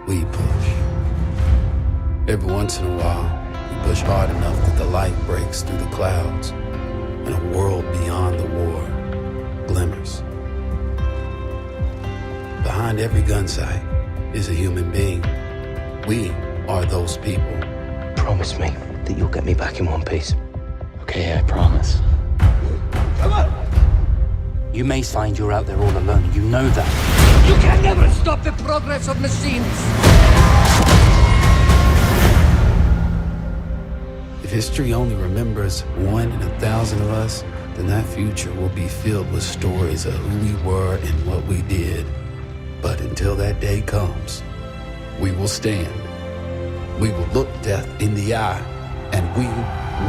we push. Every once in a while, we push hard enough that the light breaks through the clouds and a world beyond the war glimmers. Behind every gun sight is a human being. We are those people. Promise me that you'll get me back in one piece. Okay, I promise. Come on! You may find you're out there all alone, and you know that. You can never stop the progress of machines! If history only remembers 1 in 1,000 of us, then that future will be filled with stories of who we were and what we did. But until that day comes, we will stand. We will look death in the eye, and we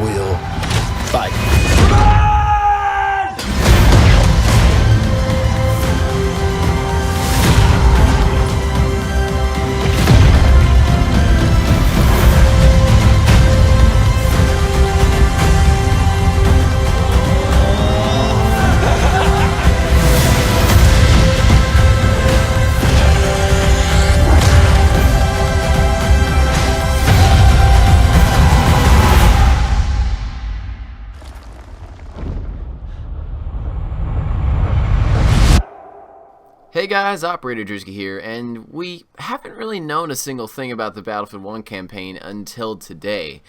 will fight. Hey guys, Operator Drewski here, and we haven't really known a single thing about the Battlefield 1 campaign until today,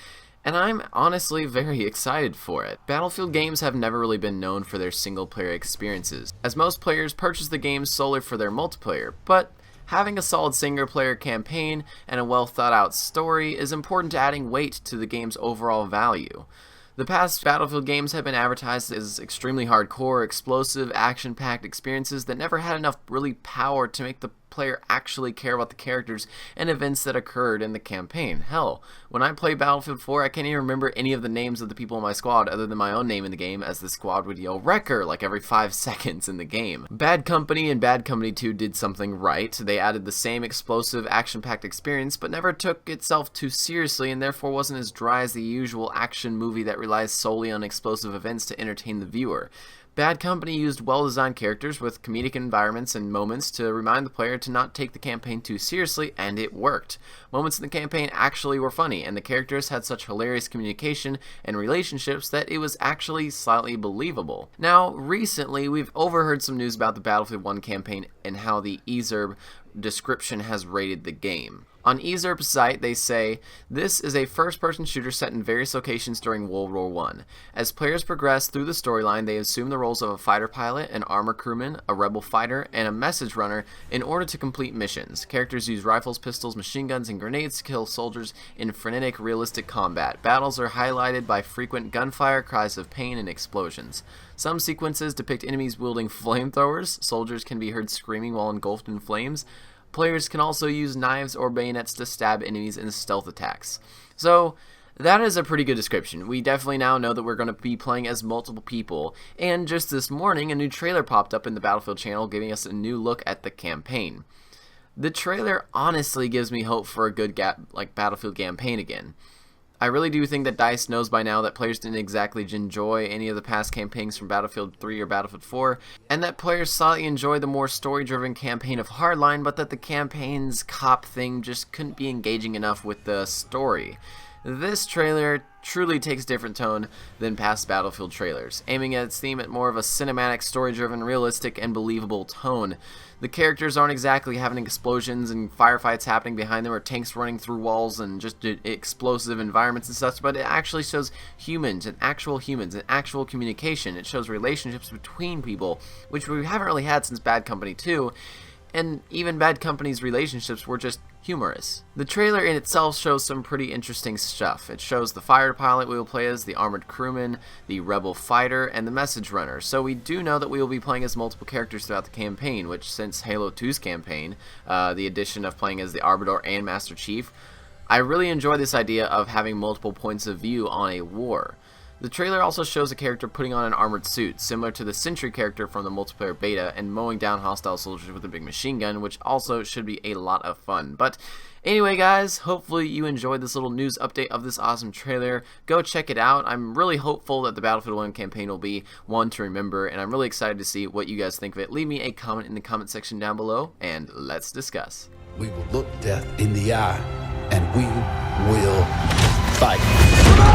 and I'm honestly very excited for it. Battlefield games have never really been known for their single-player experiences, as most players purchase the game solely for their multiplayer, but having a solid single-player campaign and a well-thought-out story is important to adding weight to the game's overall value. The past Battlefield games have been advertised as extremely hardcore, explosive, action-packed experiences that never had enough really power to make the player actually care about the characters and events that occurred in the campaign. Hell, when I play Battlefield 4, I can't even remember any of the names of the people in my squad other than my own name in the game, as the squad would yell "Wrecker" like every 5 seconds in the game. Bad Company and Bad Company 2 did something right. They added the same explosive, action-packed experience, but never took itself too seriously and therefore wasn't as dry as the usual action movie that relies solely on explosive events to entertain the viewer. Bad Company used well-designed characters with comedic environments and moments to remind the player to not take the campaign too seriously, and it worked. Moments in the campaign actually were funny, and the characters had such hilarious communication and relationships that it was actually slightly believable. Now, recently, we've overheard some news about the Battlefield 1 campaign and how the EZERB description has rated the game. On EZERB's site, they say, "This is a first-person shooter set in various locations during World War I. As players progress through the storyline, they assume the roles of a fighter pilot, an armor crewman, a rebel fighter, and a message runner in order to complete missions. Characters use rifles, pistols, machine guns, and grenades to kill soldiers in frenetic, realistic combat. Battles are highlighted by frequent gunfire, cries of pain, and explosions. Some sequences depict enemies wielding flamethrowers. Soldiers can be heard screaming while engulfed in flames. Players can also use knives or bayonets to stab enemies in stealth attacks." So, that is a pretty good description. We definitely now know that we're going to be playing as multiple people, and just this morning a new trailer popped up in the Battlefield channel giving us a new look at the campaign. The trailer honestly gives me hope for a good Battlefield campaign again. I really do think that DICE knows by now that players didn't exactly enjoy any of the past campaigns from Battlefield 3 or Battlefield 4, and that players slightly enjoyed the more story-driven campaign of Hardline, but that the campaign's cop thing just couldn't be engaging enough with the story. This trailer truly takes a different tone than past Battlefield trailers, aiming at its theme at more of a cinematic, story-driven, realistic, and believable tone. The characters aren't exactly having explosions and firefights happening behind them or tanks running through walls and just explosive environments and such, but it actually shows humans and actual communication. It shows relationships between people, which we haven't really had since Bad Company 2, and even Bad Company's relationships were just humorous. The trailer in itself shows some pretty interesting stuff. It shows the fighter pilot we will play as, the armored crewman, the rebel fighter, and the message runner. So we do know that we will be playing as multiple characters throughout the campaign, which since Halo 2's campaign, the addition of playing as the Arbiter and Master Chief, I really enjoy this idea of having multiple points of view on a war. The trailer also shows a character putting on an armored suit, similar to the Sentry character from the multiplayer beta, and mowing down hostile soldiers with a big machine gun, which also should be a lot of fun. But anyway guys, hopefully you enjoyed this little news update of this awesome trailer. Go check it out. I'm really hopeful that the Battlefield 1 campaign will be one to remember, and I'm really excited to see what you guys think of it. Leave me a comment in the comment section down below, and let's discuss. We will look death in the eye, and we will fight.